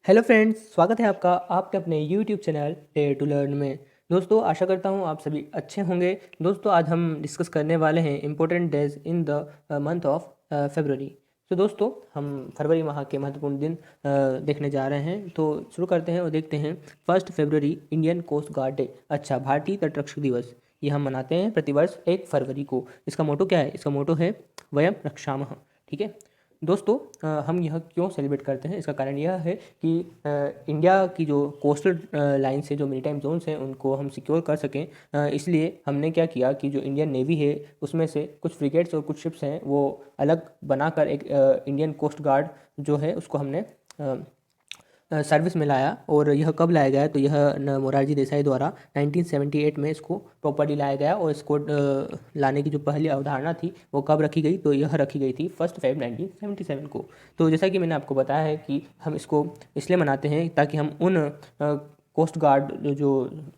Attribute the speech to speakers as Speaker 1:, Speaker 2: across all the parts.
Speaker 1: Hello friends, स्वागत है आपका आपके अपने YouTube channel dare to learn में। दोस्तों, आशा करता हूँ आप सभी अच्छे होंगे। दोस्तों, आज हम डिस्कस करने वाले हैं important days in the month of February. तो दोस्तों, हम फरवरी माह के महत्वपूर्ण दिन देखने जा रहे हैं। तो शुरू करते हैं और देखते हैं। 1 फरवरी इंडियन कोस्ट गार्ड डे। अच्छा, भारतीय तटरक्षक दिवस ये हम मनाते हैं प्रतिवर्ष 1 फरवरी को। इसका मोटो क्या है? इसका मोटो है वयम रक्षामः। ठीक है दोस्तों, हम यह क्यों सेलिब्रेट करते हैं? इसका कारण यह है कि इंडिया की जो कोस्टल लाइन से जो मेरीटाइम जोन्स हैं उनको हम सिक्योर कर सकें। इसलिए हमने क्या किया कि जो इंडियन नेवी है उसमें से कुछ फ्रिगेट्स और कुछ शिप्स हैं वो अलग बनाकर एक इंडियन कोस्ट गार्ड जो है उसको हमने सर्विस में लाया। और यह कब लाया गया? तो यह मोरारजी देसाई द्वारा 1978 में इसको प्रॉपर्ली लाया गया। और इसको लाने की जो पहली अवधारणा थी वो कब रखी गई? तो यह रखी गई थी 1 फरवरी 1977 को। तो जैसा कि मैंने आपको बताया है कि हम इसको इसलिए मनाते हैं ताकि हम उन कोस्ट गार्ड जो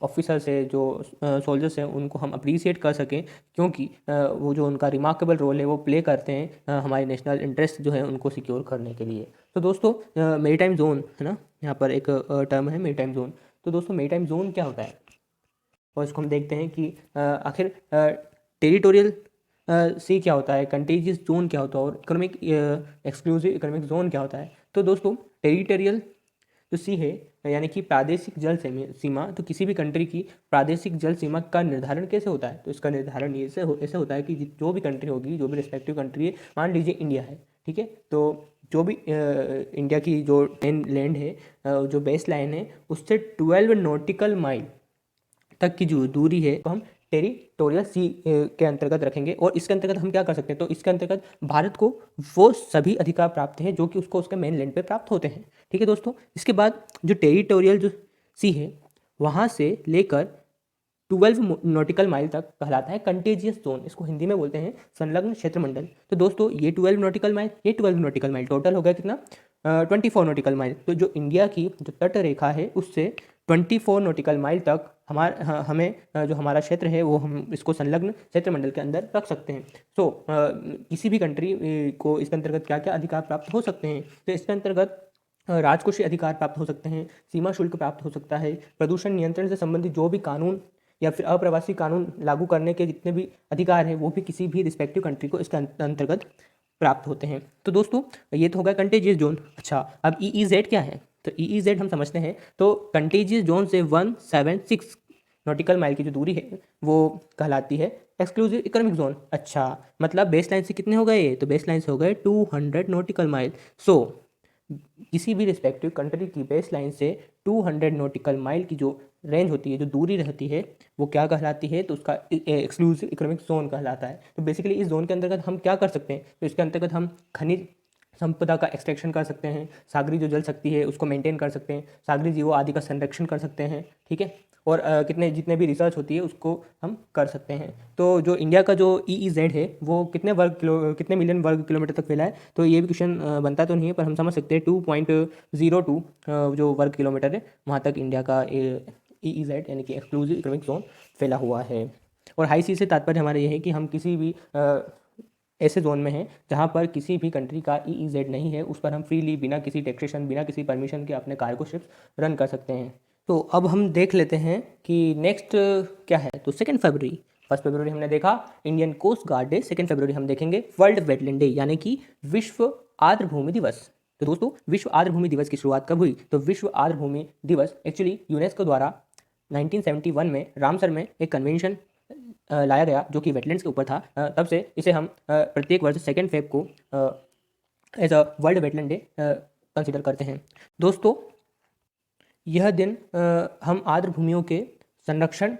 Speaker 1: ऑफिसर्स है, जो सोल्जर्स हैं, उनको हम अप्रिसिएट कर सकें, क्योंकि वो जो उनका रिमार्केबल रोल है वो प्ले करते हैं हमारे नेशनल इंटरेस्ट जो है उनको सिक्योर करने के लिए। तो दोस्तों, मेरीटाइम जोन है ना, यहाँ पर एक टर्म है मेरीटाइम जोन। तो दोस्तों, मेरीटाइम जोन क्या होता है? और इसको हम देखते हैं कि आखिर टेरिटोरियल सी क्या होता है, कंटेजियस जोन क्या होता है, और इकोनॉमिक एक्सक्लूसिव इकोनॉमिक जोन क्या होता है। तो दोस्तों, टेरिटोरियल जो सी है यानी कि प्रादेशिक जल सीमा, तो किसी भी कंट्री की प्रादेशिक जल सीमा का निर्धारण कैसे होता है? तो इसका निर्धारण ऐसे होता है कि जो भी कंट्री होगी, जो भी रिस्पेक्टिव कंट्री है, मान लीजिए इंडिया है, ठीक है, तो जो भी इंडिया की जो मेन लैंड है, जो बेस लाइन है, उससे 12 नॉटिकल माइल तक की जो दूरी है तो हम टेरिटोरियल सी के अंतर्गत रखेंगे। और इसके अंतर्गत हम क्या कर सकते हैं? तो इसके अंतर्गत भारत को वो सभी अधिकार प्राप्त हैं जो कि उसको उसके मेन लैंड पे प्राप्त होते हैं। ठीक है दोस्तों, इसके बाद जो टेरिटोरियल जो सी है वहाँ से लेकर 12 नॉटिकल माइल तक कहलाता है कंटेजियस जोन। इसको हिंदी में बोलते हैं संलग्न क्षेत्रमंडल। तो दोस्तों, ये 12 नॉटिकल माइल, ये 12 नॉटिकल माइल टोटल हो गया कितना? 24 नॉटिकल माइल। तो जो इंडिया की जो तट रेखा है उससे 24 नॉटिकल माइल तक हमें जो हमारा क्षेत्र है वो हम इसको संलग्न क्षेत्रमंडल के अंदर रख सकते हैं। सो किसी भी कंट्री को इसके अंतर्गत क्या क्या अधिकार प्राप्त हो सकते हैं? तो इसके अंतर्गत राजकोषीय अधिकार प्राप्त हो सकते हैं, सीमा शुल्क प्राप्त हो सकता है, प्रदूषण नियंत्रण से संबंधित जो भी कानून या फिर अप्रवासी कानून लागू करने के जितने भी अधिकार हैं वो भी किसी भी रिस्पेक्टिव कंट्री को इसके अंतर्गत प्राप्त होते हैं। तो दोस्तों, ये तो होगा कंटेजियस जोन। अच्छा, अब EEZ क्या है? तो EEZ हम समझते हैं। तो कंटेजियस जोन से 176 नॉटिकल माइल की जो दूरी है वो कहलाती है एक्सक्लूसिव इकोनॉमिक जोन। अच्छा, मतलब बेस लाइन से कितने हो गए? तो बेस लाइन से हो गए 200 नॉटिकल माइल। सो किसी भी रिस्पेक्टिव कंट्री की बेस लाइन से 200 नॉटिकल माइल की जो रेंज होती है, जो दूरी रहती है, वो क्या कहलाती है? तो उसका एक्सक्लूसिव इकोनॉमिक जोन कहलाता है। तो बेसिकली इस जोन के अंतर्गत हम क्या कर सकते हैं? तो इसके अंतर्गत हम खनिज संपदा का एक्सट्रैक्शन कर सकते हैं, सागरी जो जल शक्ति है उसको मेंटेन कर सकते हैं, सागरी जीवों आदि का संरक्षण कर सकते हैं। ठीक है, और कितने जितने भी रिसर्च होती है उसको हम कर सकते हैं। तो जो इंडिया का जो EEZ है वो कितने मिलियन वर्ग किलोमीटर तक फैला है? तो ये भी क्वेश्चन बनता तो नहीं है, पर हम समझ सकते हैं 2.02 जो वर्ग किलोमीटर है वहाँ तक इंडिया का EEZ यानी कि एक्सक्लूसिव इकोनॉमिक जोन फैला हुआ है। और हाई सी से तात्पर्य हमारा ये है कि हम किसी भी ऐसे जोन में हैं जहाँ पर किसी भी कंट्री का EEZ नहीं है, उस पर हम फ्रीली बिना किसी टैक्सेशन, बिना किसी परमिशन के अपने कार्गो शिप्स रन कर सकते हैं। तो अब हम देख लेते हैं कि नेक्स्ट क्या है। तो 2 फरवरी, 1 फरवरी हमने देखा इंडियन कोस्ट गार्ड डे। 2 फरवरी हम देखेंगे वर्ल्ड वेटलैंड डे यानी कि विश्व आर्द्र भूमि दिवस। तो दोस्तों, विश्व आर्द्र भूमि दिवस की शुरुआत कब हुई? तो विश्व आर्द्र भूमि दिवस एक्चुअली यूनेस्को द्वारा 1971 में रामसर में एक कन्वेंशन लाया गया जो कि वेटलैंड्स के ऊपर था। तब से इसे हम प्रत्येक वर्ष 2 फेब को as a world wetland day consider करते हैं। दोस्तों, यह दिन हम आर्द्र भूमियों के संरक्षण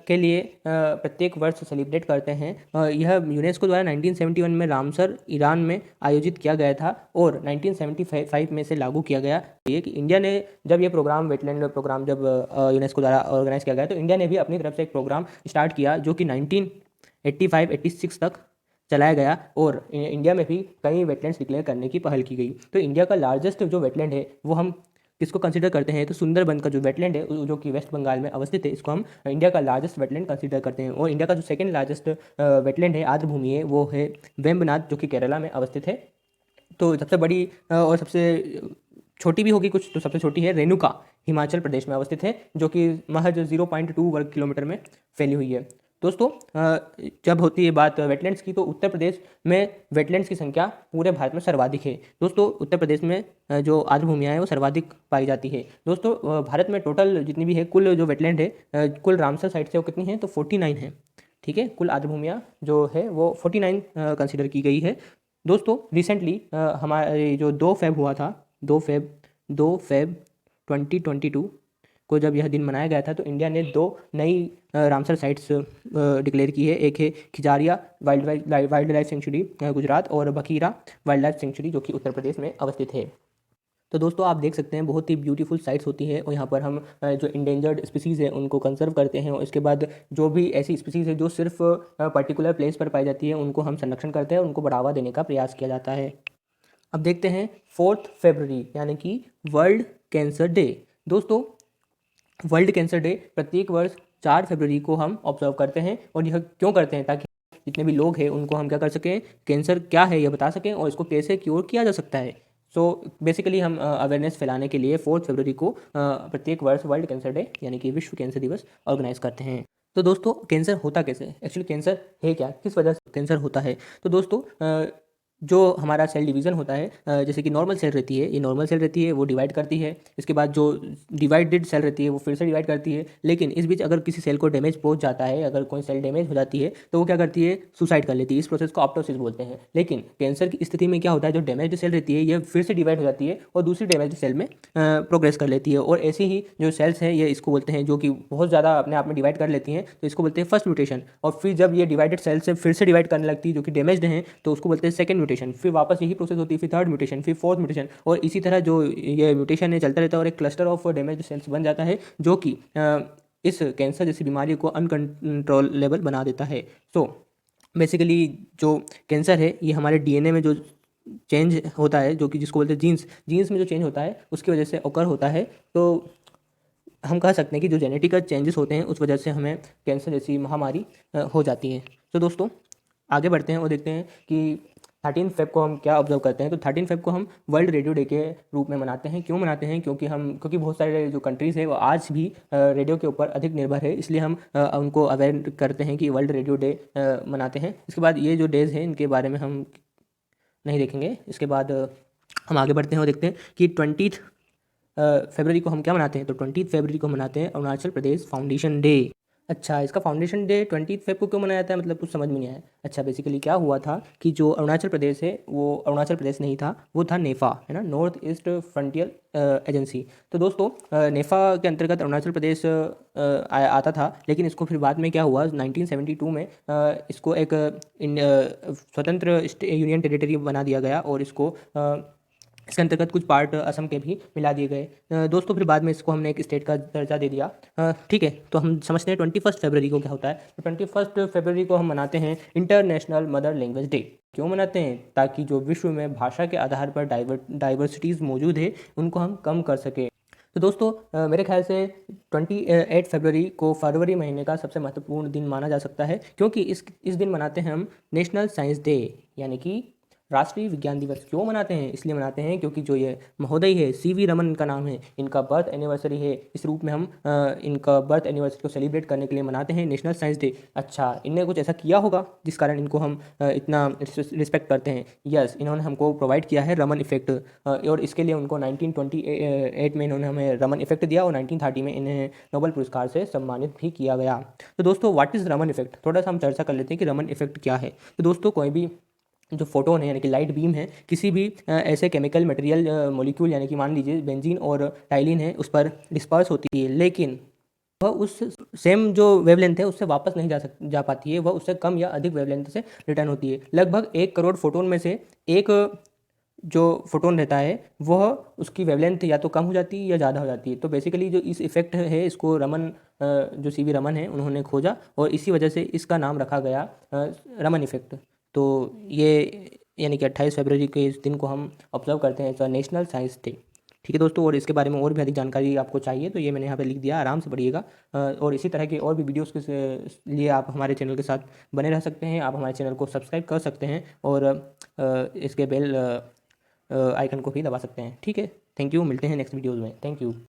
Speaker 1: के लिए प्रत्येक वर्ष सेलिब्रेट करते हैं। यह यूनेस्को द्वारा 1971 में रामसर ईरान में आयोजित किया गया था और 1975 में से लागू किया गया। ये कि इंडिया ने जब ये प्रोग्राम वेटलैंड प्रोग्राम जब यूनेस्को द्वारा ऑर्गेनाइज किया गया तो इंडिया ने भी अपनी तरफ से एक प्रोग्राम स्टार्ट किया जो कि 1985-86 तक चलाया गया। और इंडिया में भी कई वेटलैंड्स डिक्लेयर करने की पहल की गई। तो इंडिया का लार्जेस्ट जो वेटलैंड है वो हम किसको कंसीडर करते हैं? तो सुंदरबन का जो वेटलैंड है जो कि वेस्ट बंगाल में अवस्थित है, इसको हम इंडिया का लार्जेस्ट वेटलैंड कंसीडर करते हैं। और इंडिया का जो सेकंड लार्जेस्ट वेटलैंड है, आर्द्र भूमि है, वो है वेम्बनाथ जो कि केरला में अवस्थित है। तो सबसे बड़ी और सबसे छोटी भी होगी कुछ, तो सबसे छोटी है रेणुका, हिमाचल प्रदेश में अवस्थित है, जो कि महज 0.2 वर्ग किलोमीटर में फैली हुई है। दोस्तों जब होती है बात वेटलैंड्स की, तो उत्तर प्रदेश में वेटलैंड्स की संख्या पूरे भारत में सर्वाधिक है। दोस्तों उत्तर प्रदेश में जो आर्द्र भूमियाँ हैं वो सर्वाधिक पाई जाती है। दोस्तों भारत में टोटल जितनी भी है कुल जो वेटलैंड है, कुल रामसर साइट से वो कितनी है, तो 49 है। ठीक है, कुल आर्द्र भूमियाँ जो है वो 49 कंसिडर की गई है। दोस्तों रिसेंटली हमारे जो 2 फेब हुआ था, 2 फेब 2022 को जब यह दिन मनाया गया था, तो इंडिया ने 2 नई रामसर साइट्स डिक्लेयर की है। एक है खिजारिया वाइल्ड लाइफ सेंचुरी गुजरात, और बखीरा वाइल्ड लाइफ सेंचुरी जो कि उत्तर प्रदेश में अवस्थित है। तो दोस्तों आप देख सकते हैं बहुत ही ब्यूटीफुल साइट्स होती है, और यहाँ पर हम जो इंडेंजर्ड स्पीसीज़ है उनको कंजर्व करते हैं, और इसके बाद जो भी ऐसी स्पीसीज़ है जो सिर्फ पर्टिकुलर प्लेस पर पाई जाती है उनको हम संरक्षण करते हैं, उनको बढ़ावा देने का प्रयास किया जाता है। अब देखते हैं 4 फरवरी यानी कि वर्ल्ड कैंसर डे। दोस्तों वर्ल्ड कैंसर डे प्रत्येक वर्ष 4 फरवरी को हम ऑब्जर्व करते हैं, और यह क्यों करते हैं, ताकि जितने भी लोग हैं उनको हम क्या कर सकें, कैंसर क्या है यह बता सकें और इसको कैसे क्योर किया जा सकता है। सो बेसिकली हम अवेयरनेस फैलाने के लिए 4 फरवरी को प्रत्येक वर्ष वर्ल्ड कैंसर डे यानी कि विश्व कैंसर दिवस ऑर्गेनाइज करते हैं। तो दोस्तों कैंसर होता कैसे, एक्चुअली कैंसर है क्या, किस वजह से कैंसर होता है। तो दोस्तों जो हमारा सेल डिवीज़न होता है, जैसे कि नॉर्मल सेल रहती है, ये नॉर्मल सेल रहती है वो डिवाइड करती है, इसके बाद जो डिवाइडेड सेल रहती है वो फिर से डिवाइड करती है, लेकिन इस बीच अगर किसी सेल को डैमेज पहुंच जाता है, अगर कोई सेल डैमेज हो जाती है तो वो क्या करती है, सुसाइड कर लेती है। इस प्रोसेस को अपटोसिस बोलते हैं। लेकिन कैंसर की स्थिति में क्या होता है, जो डैमेज सेल रहती है ये फिर से डिवाइड हो जाती है और दूसरी डैमेज सेल में प्रोग्रेस कर लेती है, और ऐसी ही जो सेल्स हैं ये इसको बोलते हैं, जो कि बहुत ज़्यादा अपने आप में डिवाइड कर लेती हैं, तो इसको बोलते हैं फर्स्ट म्यूटेशन। और फिर जब ये डिवाइडेड सेल से फिर से डिवाइड करने लगती है जो कि डैमेज्ड हैं, तो उसको बोलते हैं सेकंड म्यूटेशन। फिर वापस यही प्रोसेस होती है, फिर थर्ड म्यूटेशन, फिर फोर्थ म्यूटेशन, और इसी तरह जो ये म्यूटेशन है चलता रहता है, और एक क्लस्टर ऑफ डैमेज सेल्स बन जाता है, जो कि इस कैंसर जैसी बीमारी को अनकंट्रोलेबल बना देता है। सो बेसिकली जो कैंसर है ये हमारे डीएनए में जो चेंज होता है, जो कि जिसको बोलते हैं जीन्स में जो चेंज होता है उसकी वजह से ओकर होता है। तो हम कह सकते हैं कि जो जेनेटिक चेंजेस होते हैं उस वजह से हमें कैंसर जैसी महामारी हो जाती है। तो दोस्तों आगे बढ़ते हैं और देखते हैं कि 13 फेब को हम क्या ऑब्जर्व करते हैं। तो 13 फेब को हम वर्ल्ड रेडियो डे के रूप में मनाते हैं। क्यों मनाते हैं, क्योंकि बहुत सारे जो कंट्रीज़ है वो आज भी रेडियो के ऊपर अधिक निर्भर है, इसलिए हम उनको अवेयर करते हैं कि वर्ल्ड रेडियो डे मनाते हैं। इसके बाद ये जो डेज़ हैं इनके बारे में हम नहीं देखेंगे। इसके बाद हम आगे बढ़ते हैं और देखते हैं कि 20 फरवरी को हम क्या मनाते हैं। तो 20 फरवरी को मनाते हैं अरुणाचल प्रदेश फाउंडेशन डे। अच्छा, इसका फाउंडेशन डे 20 फेब को क्यों मनाया जाता है, मतलब कुछ समझ में नहीं आया। अच्छा, बेसिकली क्या हुआ था कि जो अरुणाचल प्रदेश है वो अरुणाचल प्रदेश नहीं था, वो था नेफा, है ना, नॉर्थ ईस्ट फ्रंटियर एजेंसी। तो दोस्तों नेफा के अंतर्गत अरुणाचल प्रदेश आता था, लेकिन इसको फिर बाद में क्या हुआ 1972 में इसको एक स्वतंत्र यूनियन टेरिटरी बना दिया गया, और इसको इसके अंतर्गत कुछ पार्ट असम के भी मिला दिए गए। दोस्तों फिर बाद में इसको हमने एक स्टेट का दर्जा दे दिया। ठीक है, तो हम समझते हैं 21 फरवरी को क्या होता है। तो 21 फरवरी को हम मनाते हैं इंटरनेशनल मदर लैंग्वेज डे। क्यों मनाते हैं, ताकि जो विश्व में भाषा के आधार पर डाइवर्सिटीज़ मौजूद है उनको हम कम कर सकें। तो दोस्तों मेरे ख्याल से 28 फरवरी को फरवरी महीने का सबसे महत्वपूर्ण दिन माना जा सकता है, क्योंकि इस दिन मनाते हैं हम नेशनल साइंस डे यानी कि राष्ट्रीय विज्ञान दिवस। क्यों मनाते हैं, इसलिए मनाते हैं क्योंकि जो ये महोदय है सीवी रमन इनका नाम है, इनका बर्थ एनिवर्सरी है, इस रूप में हम इनका बर्थ एनिवर्सरी को सेलिब्रेट करने के लिए मनाते हैं नेशनल साइंस डे। अच्छा, इनने कुछ ऐसा किया होगा जिस कारण इनको हम इतना रिस्पेक्ट करते हैं। यस, इन्होंने हमको प्रोवाइड किया है रमन इफेक्ट, और इसके लिए उनको 1928 में इन्होंने हमें रमन इफेक्ट दिया, और 1930 में इन्हें नोबेल पुरस्कार से सम्मानित भी किया गया। तो दोस्तों व्हाट इज़ रमन इफेक्ट, थोड़ा सा हम चर्चा कर लेते हैं कि रमन इफेक्ट क्या है। तो दोस्तों कोई भी जो फोटोन है यानी कि लाइट बीम है, किसी भी ऐसे केमिकल मटेरियल मॉलिक्यूल यानी कि मान लीजिए बेंजीन और टाइलिन है उस पर डिस्पर्स होती है, लेकिन वह उस सेम जो वेवलेंथ है उससे वापस नहीं जा पाती है, वह उससे कम या अधिक वेवलेंथ से रिटर्न होती है। लगभग 1 करोड़ फोटोन में से एक जो फोटोन रहता है वह उसकी वेवलेंथ या तो कम हो जाती है या ज़्यादा हो जाती है। तो बेसिकली जो इस इफेक्ट है इसको रमन जो सीवी रमन है उन्होंने खोजा, और इसी वजह से इसका नाम रखा गया रमन इफेक्ट। तो ये यानी कि 28 फरवरी के इस दिन को हम ऑब्जर्व करते हैं नेशनल साइंस डे। ठीक है दोस्तों, और इसके बारे में और भी अधिक जानकारी आपको चाहिए तो ये मैंने यहाँ पे लिख दिया, आराम से पढ़िएगा। और इसी तरह के और भी वीडियोस के लिए आप हमारे चैनल के साथ बने रह सकते हैं। आप हमारे चैनल को सब्सक्राइब कर सकते हैं, और इसके बेल आइकन को भी दबा सकते हैं। ठीक है। थैंक यू, मिलते हैं नेक्स्ट वीडियोज़ में। Thank you.